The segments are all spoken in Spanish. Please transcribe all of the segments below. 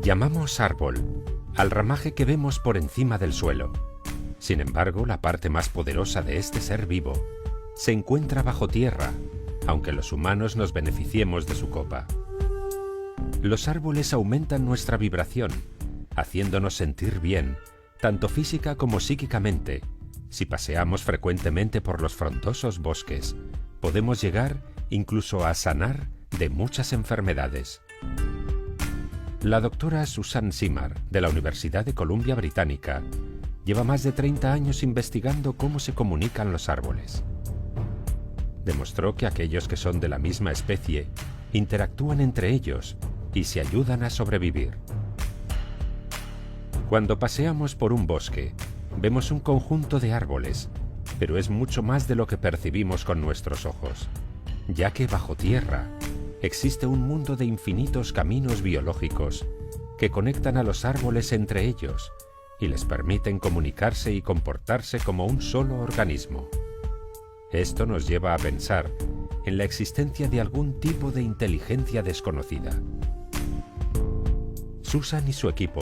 Llamamos árbol al ramaje que vemos por encima del suelo. Sin embargo, la parte más poderosa de este ser vivo se encuentra bajo tierra, aunque los humanos nos beneficiemos de su copa. Los árboles aumentan nuestra vibración, haciéndonos sentir bien, tanto física como psíquicamente. Si paseamos frecuentemente por los frondosos bosques, podemos llegar incluso a sanar de muchas enfermedades. La doctora Susan Simard, de la Universidad de Columbia Británica, lleva más de 30 años investigando cómo se comunican los árboles. Demostró que aquellos que son de la misma especie interactúan entre ellos y se ayudan a sobrevivir. Cuando paseamos por un bosque, vemos un conjunto de árboles, pero es mucho más de lo que percibimos con nuestros ojos, ya que bajo tierra existe un mundo de infinitos caminos biológicos que conectan a los árboles entre ellos y les permiten comunicarse y comportarse como un solo organismo. Esto nos lleva a pensar en la existencia de algún tipo de inteligencia desconocida. Susan y su equipo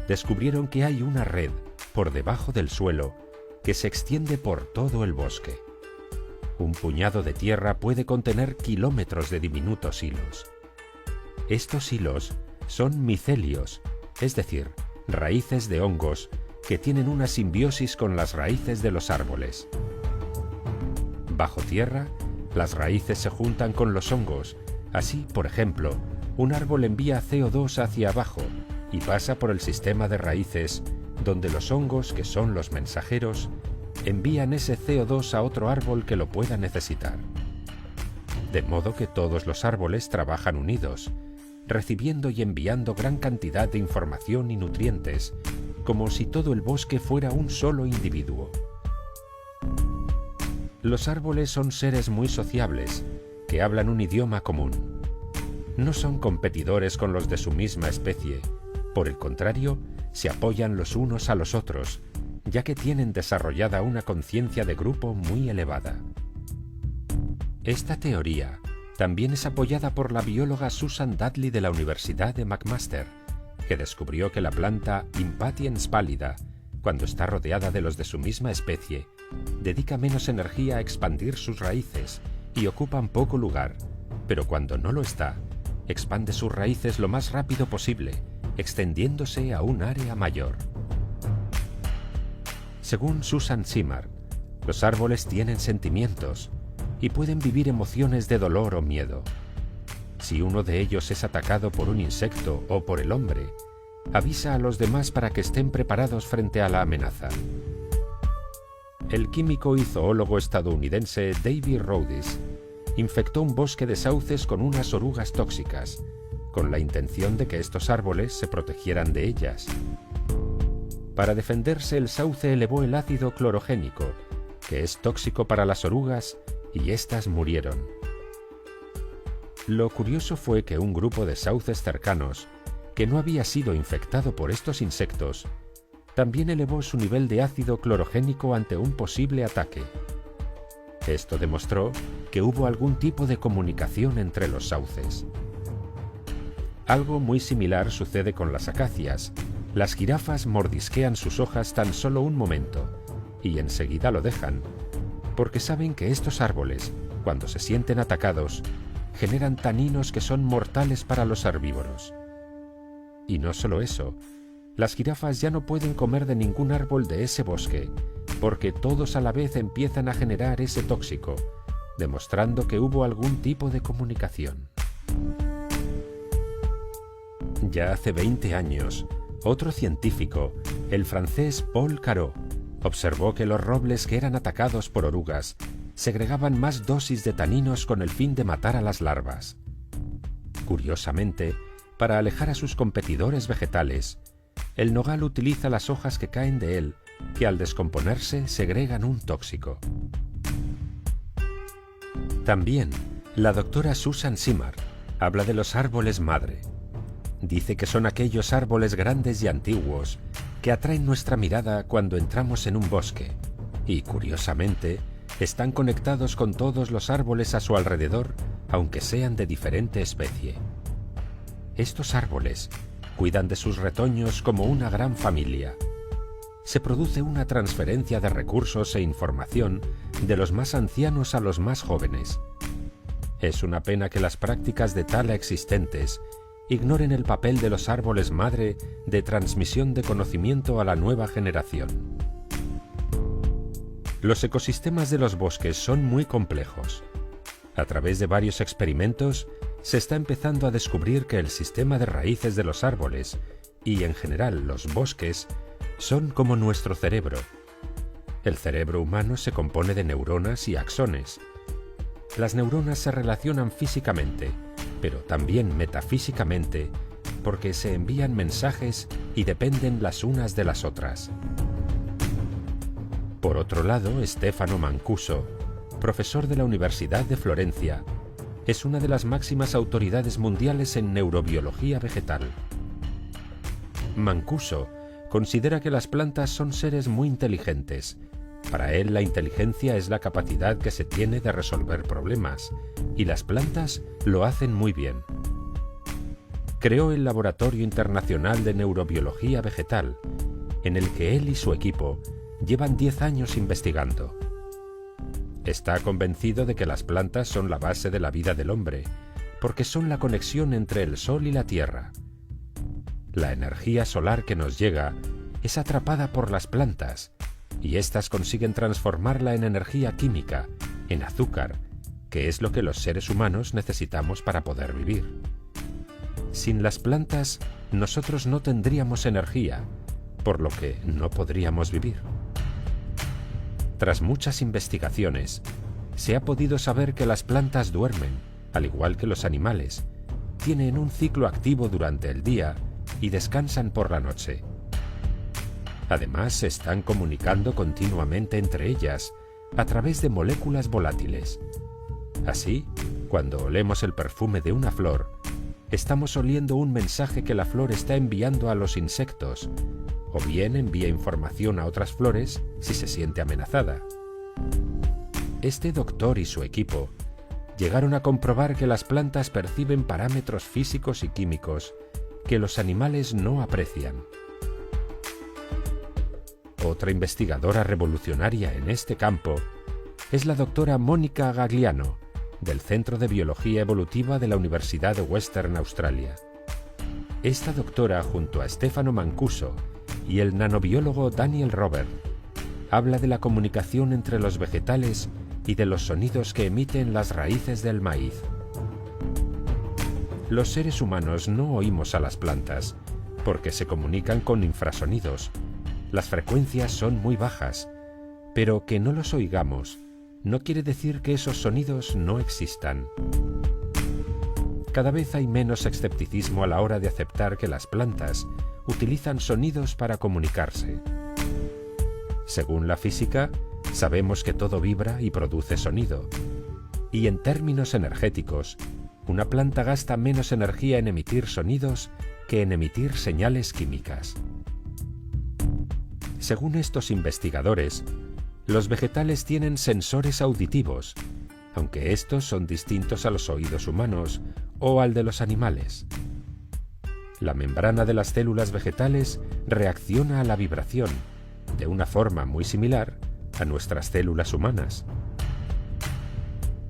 descubrieron que hay una red por debajo del suelo que se extiende por todo el bosque. Un puñado de tierra puede contener kilómetros de diminutos hilos. Estos hilos son micelios, es decir, raíces de hongos que tienen una simbiosis con las raíces de los árboles. Bajo tierra, las raíces se juntan con los hongos. Así, por ejemplo, un árbol envía CO2 hacia abajo y pasa por el sistema de raíces, donde los hongos, que son los mensajeros, envían ese CO2 a otro árbol que lo pueda necesitar. De modo que todos los árboles trabajan unidos, recibiendo y enviando gran cantidad de información y nutrientes, como si todo el bosque fuera un solo individuo. Los árboles son seres muy sociables, que hablan un idioma común. No son competidores con los de su misma especie, por el contrario, se apoyan los unos a los otros, ya que tienen desarrollada una conciencia de grupo muy elevada. Esta teoría también es apoyada por la bióloga Susan Dudley de la Universidad de McMaster, que descubrió que la planta Impatiens pallida, cuando está rodeada de los de su misma especie, dedica menos energía a expandir sus raíces y ocupan poco lugar, pero cuando no lo está, expande sus raíces lo más rápido posible, extendiéndose a un área mayor. Según Susan Simard, los árboles tienen sentimientos y pueden vivir emociones de dolor o miedo. Si uno de ellos es atacado por un insecto o por el hombre, avisa a los demás para que estén preparados frente a la amenaza. El químico y zoólogo estadounidense David Rhodes infectó un bosque de sauces con unas orugas tóxicas, con la intención de que estos árboles se protegieran de ellas. Para defenderse, el sauce elevó el ácido clorogénico, que es tóxico para las orugas, y éstas murieron. Lo curioso fue que un grupo de sauces cercanos, que no había sido infectado por estos insectos, también elevó su nivel de ácido clorogénico ante un posible ataque. Esto demostró que hubo algún tipo de comunicación entre los sauces. Algo muy similar sucede con las acacias. Las jirafas mordisquean sus hojas tan solo un momento y enseguida lo dejan, porque saben que estos árboles, cuando se sienten atacados, generan taninos que son mortales para los herbívoros. Y no solo eso, las jirafas ya no pueden comer de ningún árbol de ese bosque, porque todos a la vez empiezan a generar ese tóxico, demostrando que hubo algún tipo de comunicación. Ya hace 20 años, otro científico, el francés Paul Carot, observó que los robles que eran atacados por orugas segregaban más dosis de taninos con el fin de matar a las larvas. Curiosamente, para alejar a sus competidores vegetales, el nogal utiliza las hojas que caen de él, que al descomponerse segregan un tóxico. También, la doctora Susan Simard habla de los árboles madre. Dice que son aquellos árboles grandes y antiguos que atraen nuestra mirada cuando entramos en un bosque, y curiosamente, están conectados con todos los árboles a su alrededor, aunque sean de diferente especie. Estos árboles Cuidan de sus retoños como una gran familia. Se produce una transferencia de recursos e información de los más ancianos a los más jóvenes. Es una pena que las prácticas de tala existentes ignoren el papel de los árboles madre de transmisión de conocimiento a la nueva generación. Los ecosistemas de los bosques son muy complejos. A través de varios experimentos, se está empezando a descubrir que el sistema de raíces de los árboles, y en general los bosques, son como nuestro cerebro. El cerebro humano se compone de neuronas y axones. Las neuronas se relacionan físicamente, pero también metafísicamente, porque se envían mensajes y dependen las unas de las otras. Por otro lado, Stefano Mancuso, profesor de la Universidad de Florencia, es una de las máximas autoridades mundiales en neurobiología vegetal. Mancuso considera que las plantas son seres muy inteligentes. Para él, la inteligencia es la capacidad que se tiene de resolver problemas, y las plantas lo hacen muy bien. Creó el Laboratorio Internacional de Neurobiología Vegetal, en el que él y su equipo llevan 10 años investigando. Está convencido de que las plantas son la base de la vida del hombre, porque son la conexión entre el sol y la tierra. La energía solar que nos llega es atrapada por las plantas, y éstas consiguen transformarla en energía química, en azúcar, que es lo que los seres humanos necesitamos para poder vivir. Sin las plantas, nosotros no tendríamos energía, por lo que no podríamos vivir. Tras muchas investigaciones, se ha podido saber que las plantas duermen, al igual que los animales, tienen un ciclo activo durante el día y descansan por la noche. Además, se están comunicando continuamente entre ellas a través de moléculas volátiles. Así, cuando olemos el perfume de una flor, estamos oliendo un mensaje que la flor está enviando a los insectos, o bien envía información a otras flores si se siente amenazada. Este doctor y su equipo llegaron a comprobar que las plantas perciben parámetros físicos y químicos que los animales no aprecian. Otra investigadora revolucionaria en este campo es la doctora Mónica Gagliano, del Centro de Biología Evolutiva de la Universidad de Western Australia. Esta doctora, junto a Stefano Mancuso y el nanobiólogo Daniel Robert, habla de la comunicación entre los vegetales y de los sonidos que emiten las raíces del maíz. Los seres humanos no oímos a las plantas, porque se comunican con infrasonidos. Las frecuencias son muy bajas, pero que no los oigamos no quiere decir que esos sonidos no existan. Cada vez hay menos escepticismo a la hora de aceptar que las plantas utilizan sonidos para comunicarse. Según la física, sabemos que todo vibra y produce sonido. Y en términos energéticos, una planta gasta menos energía en emitir sonidos que en emitir señales químicas. Según estos investigadores, los vegetales tienen sensores auditivos, aunque estos son distintos a los oídos humanos o al de los animales. La membrana de las células vegetales reacciona a la vibración, de una forma muy similar a nuestras células humanas.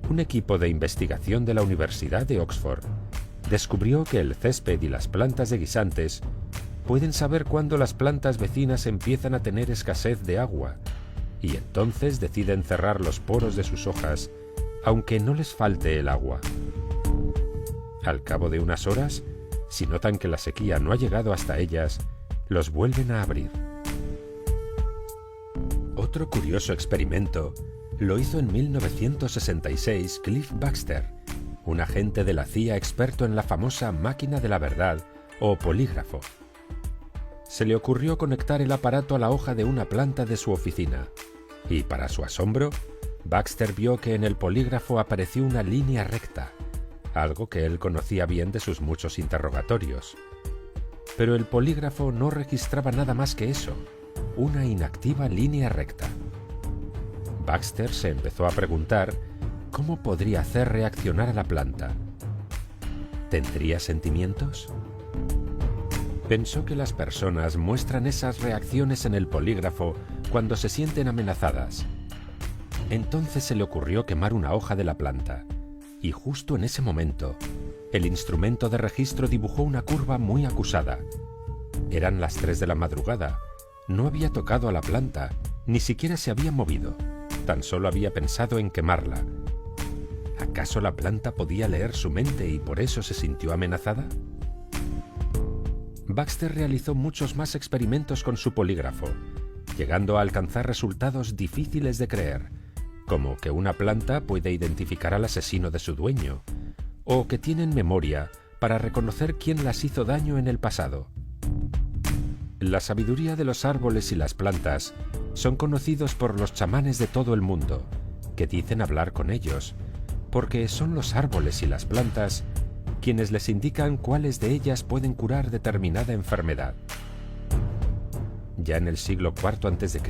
Un equipo de investigación de la Universidad de Oxford descubrió que el césped y las plantas de guisantes pueden saber cuándo las plantas vecinas empiezan a tener escasez de agua, y entonces deciden cerrar los poros de sus hojas, aunque no les falte el agua. Al cabo de unas horas, si notan que la sequía no ha llegado hasta ellas, los vuelven a abrir. Otro curioso experimento lo hizo en 1966 Cliff Baxter, un agente de la CIA experto en la famosa máquina de la verdad o polígrafo. Se le ocurrió conectar el aparato a la hoja de una planta de su oficina, y para su asombro, Baxter vio que en el polígrafo apareció una línea recta, algo que él conocía bien de sus muchos interrogatorios. Pero el polígrafo no registraba nada más que eso, una inactiva línea recta. Baxter se empezó a preguntar cómo podría hacer reaccionar a la planta. ¿Tendría sentimientos? Pensó que las personas muestran esas reacciones en el polígrafo cuando se sienten amenazadas. Entonces se le ocurrió quemar una hoja de la planta, y justo en ese momento, el instrumento de registro dibujó una curva muy acusada. Eran las 3 de la madrugada, no había tocado a la planta, ni siquiera se había movido, tan solo había pensado en quemarla. ¿Acaso la planta podía leer su mente y por eso se sintió amenazada? Baxter realizó muchos más experimentos con su polígrafo, llegando a alcanzar resultados difíciles de creer, como que una planta puede identificar al asesino de su dueño, o que tienen memoria para reconocer quién las hizo daño en el pasado. La sabiduría de los árboles y las plantas son conocidos por los chamanes de todo el mundo, que dicen hablar con ellos, porque son los árboles y las plantas quienes les indican cuáles de ellas pueden curar determinada enfermedad. Ya en el siglo IV a.C.,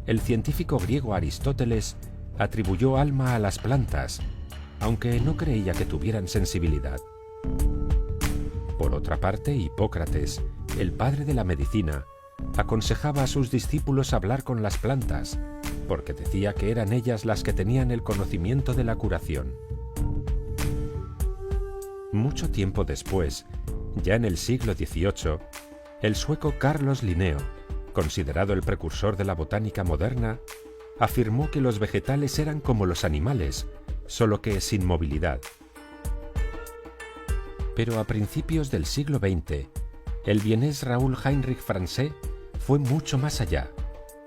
el científico griego Aristóteles atribuyó alma a las plantas, aunque no creía que tuvieran sensibilidad. Por otra parte, Hipócrates, el padre de la medicina, aconsejaba a sus discípulos hablar con las plantas, porque decía que eran ellas las que tenían el conocimiento de la curación. Mucho tiempo después, ya en el siglo XVIII, el sueco Carlos Linneo, considerado el precursor de la botánica moderna, afirmó que los vegetales eran como los animales, solo que sin movilidad. Pero a principios del siglo XX, el vienés Raoul Heinrich Francé fue mucho más allá,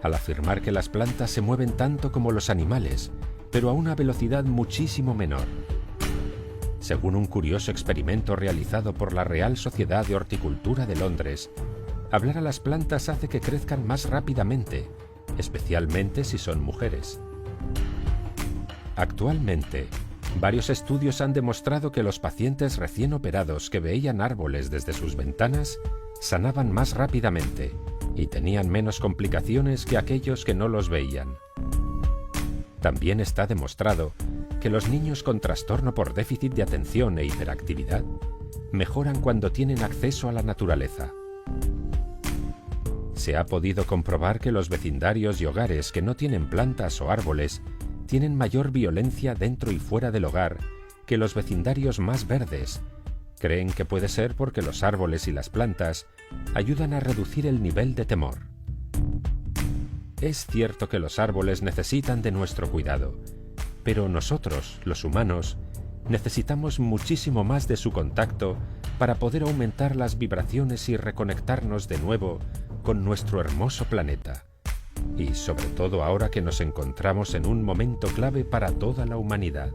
al afirmar que las plantas se mueven tanto como los animales, pero a una velocidad muchísimo menor. Según un curioso experimento realizado por la Real Sociedad de Horticultura de Londres, hablar a las plantas hace que crezcan más rápidamente, especialmente si son mujeres. Actualmente, varios estudios han demostrado que los pacientes recién operados que veían árboles desde sus ventanas sanaban más rápidamente y tenían menos complicaciones que aquellos que no los veían. También está demostrado que los niños con trastorno por déficit de atención e hiperactividad mejoran cuando tienen acceso a la naturaleza. Se ha podido comprobar que los vecindarios y hogares que no tienen plantas o árboles tienen mayor violencia dentro y fuera del hogar que los vecindarios más verdes. Creen que puede ser porque los árboles y las plantas ayudan a reducir el nivel de temor. Es cierto que los árboles necesitan de nuestro cuidado, pero nosotros, los humanos, necesitamos muchísimo más de su contacto para poder aumentar las vibraciones y reconectarnos de nuevo con nuestro hermoso planeta. Y sobre todo ahora que nos encontramos en un momento clave para toda la humanidad.